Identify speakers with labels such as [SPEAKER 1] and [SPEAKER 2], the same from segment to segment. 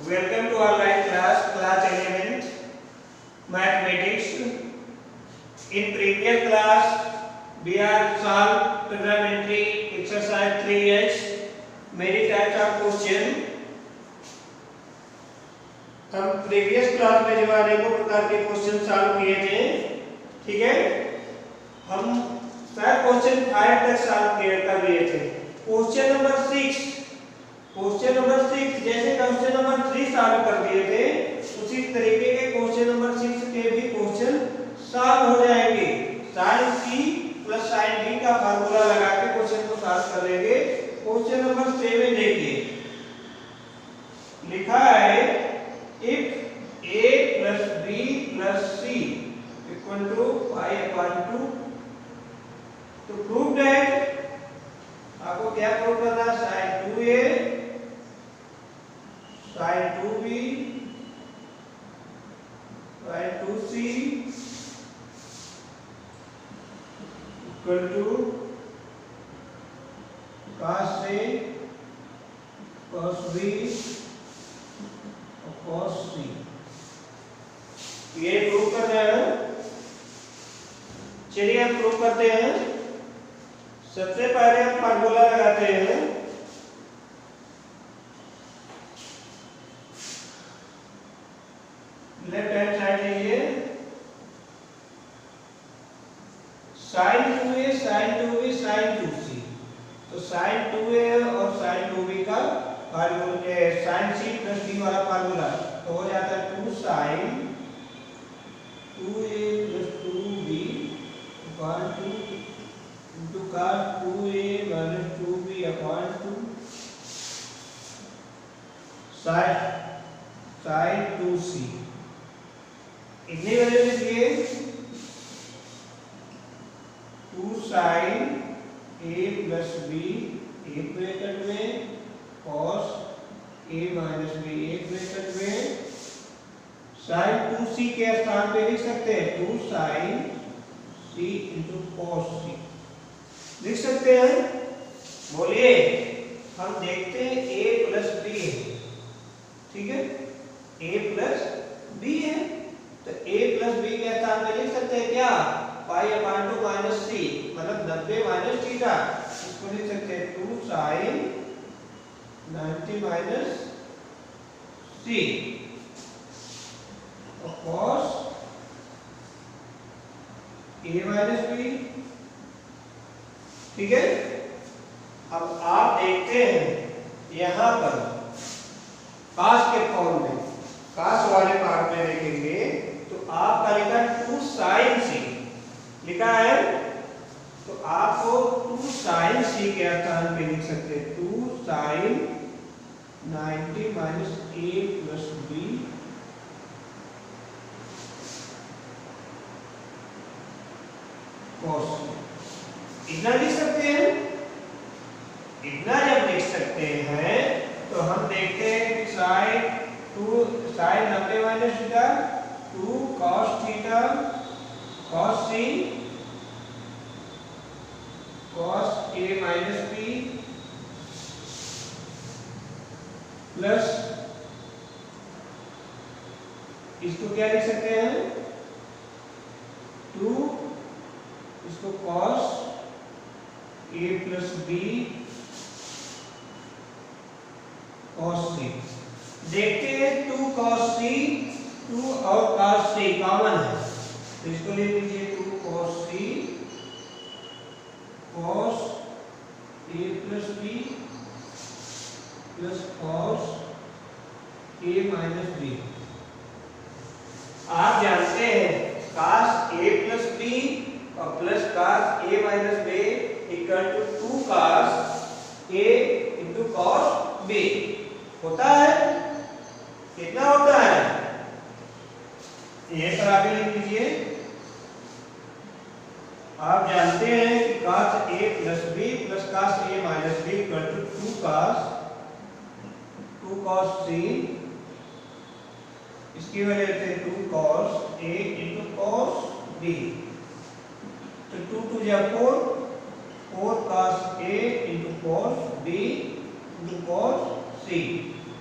[SPEAKER 1] Welcome to online class 11, mathematics. In previous class, we are solved trigonometry exercise 3h, many types of question. हम previous class में जो अनेकों प्रकार के question solve किए थे, ठीक है। हम शायद क्वेश्चन 5 तक सॉल्व कर लिए थे। क्वेश्चन नंबर 6 जैसे क्वेश्चन नंबर 3 सॉल्व कर दिए थे, उसी तरीके के क्वेश्चन नंबर 6 के भी क्वेश्चन सॉल्व हो जाएंगे। sin c plus sin b का फार्मूला लगा के क्वेश्चन को सॉल्व कर लेंगे। क्वेश्चन नंबर 7 देखिए, लिखा है if a plus b plus c equal to pi upon 2, तो प्रूव दैट आपको क्या प्रूव करना है, sin 2a sin 2b sin 2c equal to cos a cos b cos c, ये प्रूव करना है। चलिए हम प्रूव करते हैं। सबसे पहले हम फार्मूला लगाते हैं। लेफ्ट हैंड साइड लीजिए, sin 2a sin 2b sin 2c, तो sin 2a और sin 2b का formula sin c plus b वाला फार्मूला तो हो जाता है 2 sin 2a plus 2b upon 2 into cos 2a minus 2b upon 2 sin 2c। इतनी वैल्यू लिखिए, 2 sin a प्लस b एक ब्रैकेट में cos a माइनस b एक ब्रैकेट में, sin 2c के स्थान पे लिख सकते हैं 2 sin c into cos c लिख सकते हैं। बोलिए, हम देखते हैं a प्लस b है, ठीक है, a प्लस b है, तो a प्लस b के स्थान पे लिख सकते हैं क्या, पाई अपॉन 2 माइनस c, मतलब 90 माइनस थीटा, इसको लिख सकते हैं 2 sin 90 माइनस c और cos a माइनस b, ठीक है। अब आप देखते हैं यहाँ पर cos के फॉर्म में, cos वाले पार्ट में देखेंगे तो आपका लिखा 2 sin c लिखा है, तो आपको 2 sin c के स्थान पे लिख सकते हैं 2 sin 90 minus a plus b cos, इतना लिख सकते हैं। इतना जब लिख सकते हैं तो हम देखते हैं कि sin 90 minus theta 2 cos theta cos c cos a minus b plus, इसको क्या लिख सकते हैं 2, इसको cos a plus b cos c। देखते हैं 2 cos c, 2 और cos c कॉमन है, तो इसको ले लीजिए 2 cos c cos a plus b plus cos a minus b। आप जानते हैं cos a प्लस b और plus cos a minus b equal to 2 cos a into cos b होता है। कितना होता है, ये पर आगे लिख लीजिए। आप जानते हैं कि cos a plus b plus cos a minus b equal to 2 cos c, इसकी वजह से 2 cos a into cos b, तो 2 2 जा 4 cos a into cos b into cos c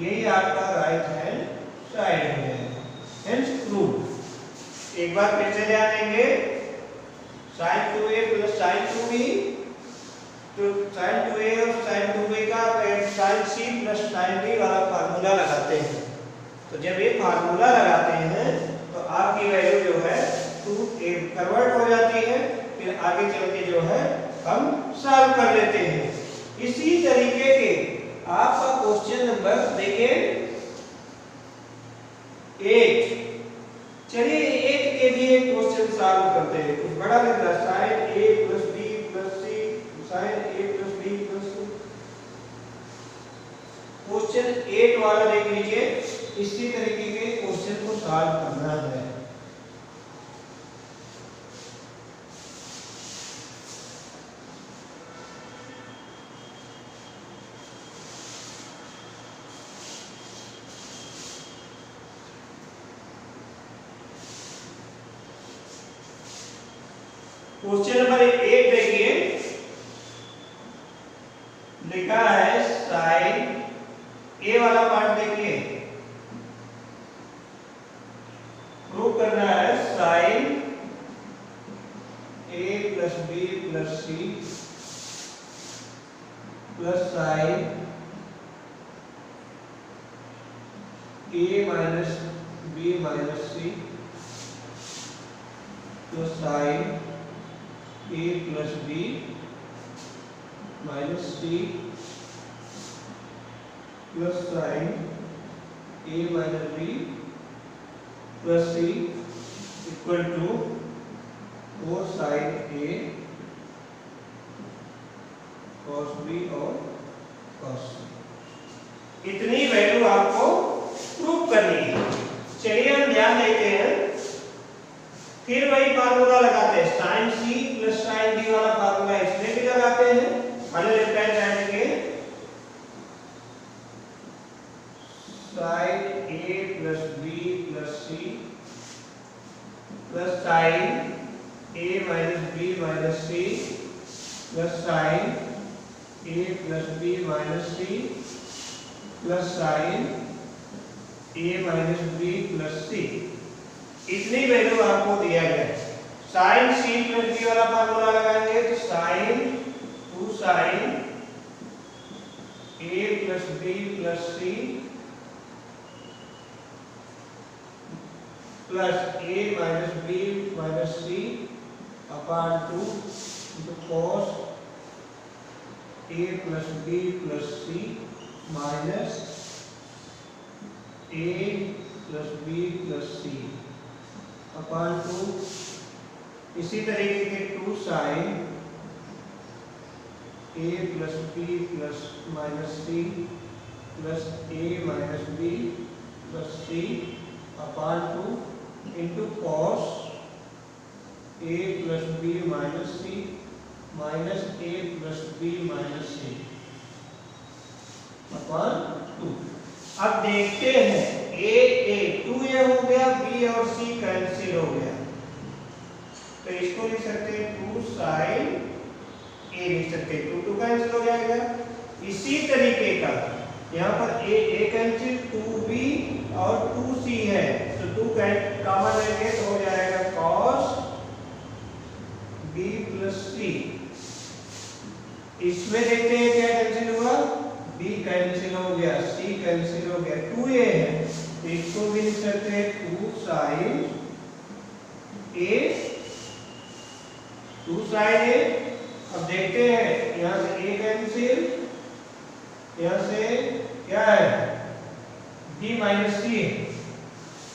[SPEAKER 1] यही आपका राइट हैंड साइड है। Hence prove. एक बार फिर से ध्यान देंगे, sin 2a plus sin 2b, तो sin 2a और sin 2b का sin c plus sin b वाला फार्मूला लगाते हैं। तो जब ये फार्मूला लगाते हैं तो आपकी वैल्यू जो है 2a कन्वर्ट हो जाती है। फिर आगे चल के जो है हम सॉल्व कर लेते हैं। इसी तरीके के आपका क्वेश्चन नंबर देखिए 8। चलिए 8 के लिए क्वेश्चन सॉल्व करते हैं। कुछ बड़ा लग रहा है, sin a plus b plus c sin a plus b plus c। Question 8 वाला देख लीजिए। इसी तरीके के क्वेश्चन को सॉल्व करना है। क्वेश्चन नंबर 8 देखिए, लिखा है साइन ए वाला पार्ट देखिए, प्रूव करना है sine A plus B plus C plus sine A minus B minus C plus sine a plus B minus C plus sine a minus B plus C equal to 4 sine a cos b और cos c। इतनी value आपको prove करनी है। चलिए हम ध्यान देते हैं। फिर वही फार्मूला लगाते हैं, sin c plus sin d वाला फार्मूला इसमें भी लगाते हैं। मान लो लेफ्ट हैंड साइड के sin a plus b plus c plus sin a minus b minus c plus sin a plus b minus c plus sin a minus b plus c। इतनी value आपको दिया गया है। Sine c plus b वाला formula लगाएंगे तो sine 2 sine a plus b plus c plus a minus b minus c upon 2 into cos a plus b plus c minus a plus b plus c upon 2। इसी तरीके के 2 sine a plus b plus minus c plus a minus b plus c upon 2 into cos a plus b minus c minus a plus b minus c upon 2। अब देखते हैं a 2a हो गया, b और c cancel हो गया, तो इसको लिख सकते हैं 2 साइन a लिख सकते हैं, 2 कैंसिल हो जाएगा। इसी तरीके का यहाँ पर a कैंसिल, 2b और 2c है तो 2 कॉमन लेंगे तो हो जाएगा cos b प्लस c। इसमें देखते हैं क्या कैंसिल हुआ, b कैंसिल हो गया, c कैंसिल हो गया, 2a है तो इसको भी लिख सकते हैं 2 साइन a, 2 साइन a। अब देखते हैं यहाँ से a कैंसिल, यहाँ से क्या है b माइनस c है,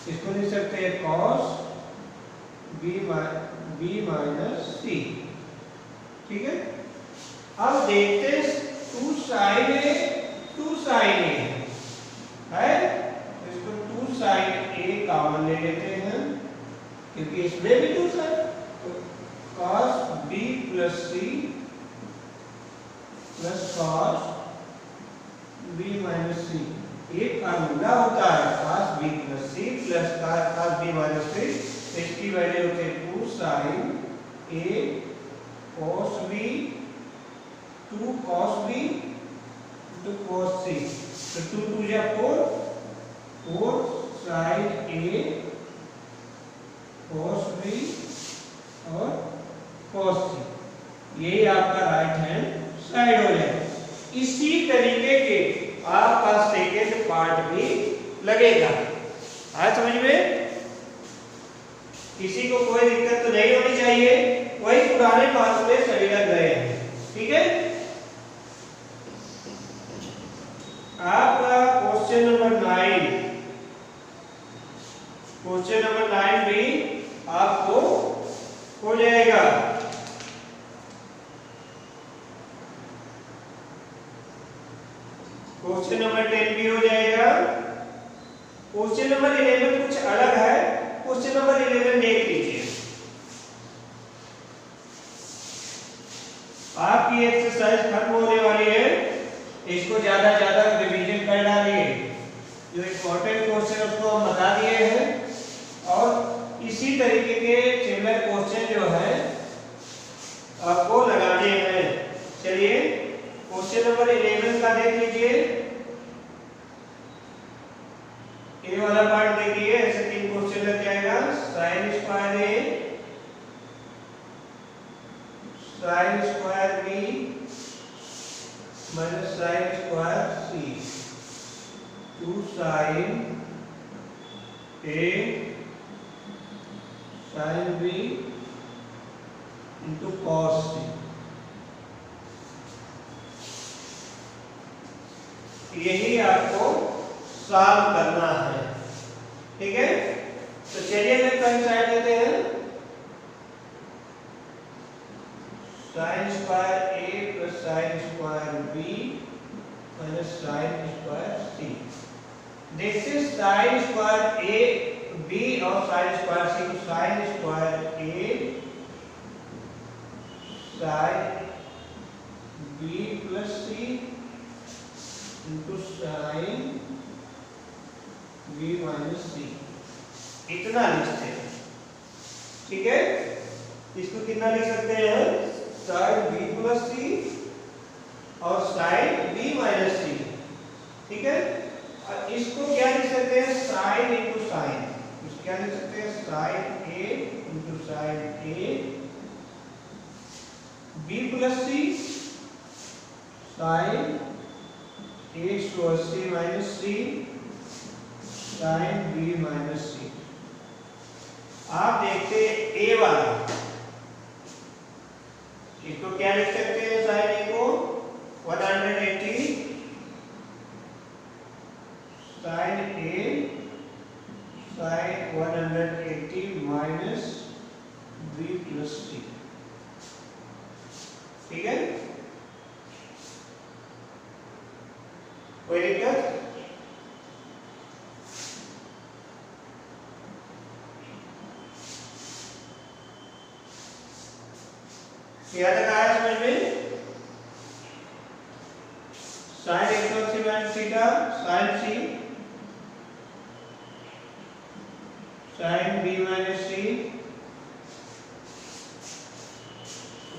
[SPEAKER 1] इसको लिख सकते हैं cos b माइनस c। ठीक है। अब देखते हैं 2 साइन a 2 साइन a है, इसको 2 साइन a कॉमन ले लेते हैं क्योंकि इसमें भी 2 साइन, तो cos b plus c plus cos b minus c एक फार्मूला होता है cos b plus c plus cos b minus c। इसकी वैल्यू होती है 2 sine a cos b 2 cos b to cos c। तो 2 2 जा 4, 4 sin A cos B और cos C, यही आपका राइट हैंड साइड हो जाएगा। इसी तरीके के आपका सेकेंड पार्ट भी लगेगा। आज समझ में? किसी को कोई दिक्कत तो नहीं होनी चाहिए, वही पुराने फॉर्मूले सही लग रहे हैं। ठीक है, आपका क्वेश्चन नंबर 9 भी आपको हो जाएगा। क्वेश्चन नंबर 10 भी हो जाएगा। क्वेश्चन नंबर 11 कुछ अलग है। क्वेश्चन नंबर 11 देख लीजिए। आपकी एक्सरसाइज खत्म होने वाली है, इसको ज्यादा रिवीजन कर डालिए। जो इम्पोर्टेंट क्वेश्चन उसको हम बता दिए हैं, और इसी तरीके के सिमिलर क्वेश्चन जो है आपको लगाने हैं। चलिए क्वेश्चन नंबर 11 का देख लीजिए। ए वाला पार्ट देखिए, ऐसे 3 क्वेश्चन लग जाएगा। sin square A sin square B minus sin square C, 2 sin A sin B into cos C। यही आपको सॉल्व करना है। ठीक है, तो चलिए मैं कहीं साइड लेते हैं। sin square A plus sin square B minus sin square C। देखते हैं sin स्क्वायर A B और sin स्क्वायर C को। sin square A sin B plus C into sin B minus C, इतना लिखते हैं। ठीक है, इसको कितना लिख सकते हैं? sin B प्लस C और sin B माइनस C। ठीक है, और इसको क्या लिख सकते हैं? sin into sine. इसको क्या लिख सकते हैं? sin A into sin A B plus C sin 180 minus C sin B minus C। आप देखते A वाला, इसको क्या लिख सकते हैं? sin A को 180 sin A sin 180 minus B plus C। ठीक है, कोई दिक्कत? यहाँ तक आया समझ में? sin 180 minus theta sin C sin B minus C।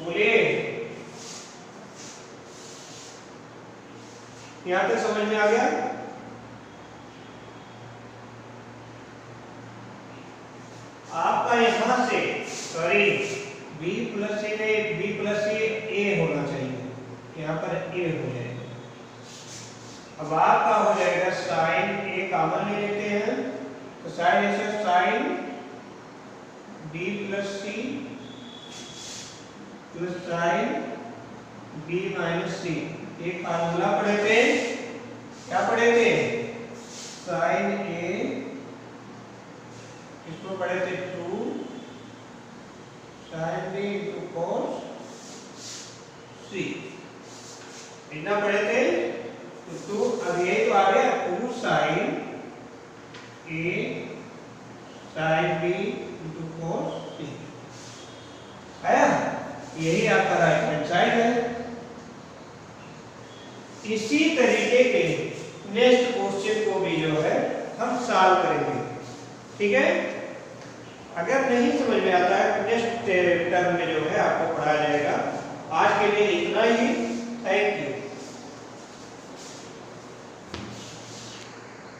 [SPEAKER 1] बोलिए, यहाँ तक समझ में आ गया? आपका यहां से सॉरी B प्लस C नहीं, B प्लस C A होना चाहिए, यहाँ पर A हो जाएगा। अब आपका हो जाएगा sin A कॉमन ले लेते हैं, तो sin ऐसे sin B plus C plus sin B minus C। एक फार्मूला पढ़े थे, क्या पढ़े थे? sin A, इसको पढ़े थे 2 sin B into cos C, इतना पढ़े थे। तो 2, अब ये तो आ गया 2 sin A sin B into cos C आया। यही आपका राइट हैंड साइड है। इसी तरीके के नेक्स्ट क्वेश्चन को भी जो है हम सॉल्व करेंगे। ठीक है, अगर नहीं समझ में आता है तो नेक्स्ट टर्म में जो है आपको पढ़ाया जाएगा। आज के लिए इतना ही। Thank you.